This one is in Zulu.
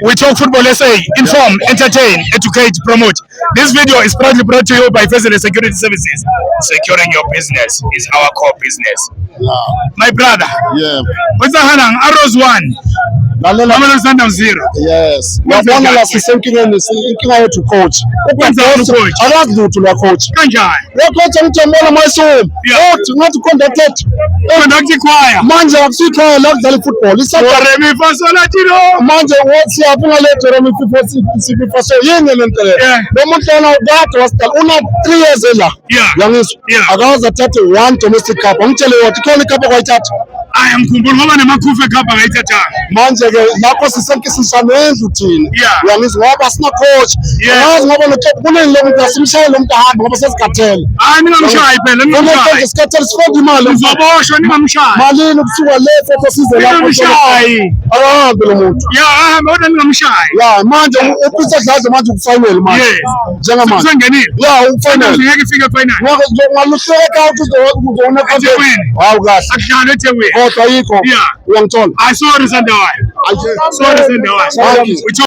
We talk football SA, inform, entertain, educate, promote. This video is proudly brought to you by President Security Services. Securing your business is our core business. My brother. Yeah. What's the Hanang? Arrows 1. Mamelodi Sundowns 0. Yes. Ngiyabona la sisenkingeni yethu coach. Ukwenza coach. Akazi lutho la coach. Kanjani? Lo coach ngithembela mayisumi. Uthi ngathi conducted. Conduct choir. Manje akusikhaya la kudlala football. Remi Fasolatino. Manje wathi yaphinga le Remi Faso yini lento le. Lo muntu lona ukade wasicala una 3 years la. Yangizwa. Akaze athathe one domestic cup. Ngitshele wathi khona icup kwayithatha. Ngikhumbula ngoba nemakhufe cup akayithatha. Manje ke lapho sisenke sisanendlu thina. Yangizwa ngoba sina coach. Yazi ngoba lo coach kuneni lo muntu asimshayele lo muntu ahamba ngoba sesigathele. Ningamshayi phela ningamshayi. Isikhathele sifunda imali. Uzoboshwa ningamshayi. Malini kusuka le photo size lapho. Ningamshayi. Ahambe lo muntu. Ahambe kodwa ningamshayi. Manje uPeter Dladla manje ukufinal manje. Njengamanje. Usengenile. Ufinal. Ngeke ifike final. Ngaluhleka uzona kahle. Hawu kahle. Akudlala eThekwini. Kodwa yikho. Uyangithola. Sorry Sandawayo. Sorry Sandawayo.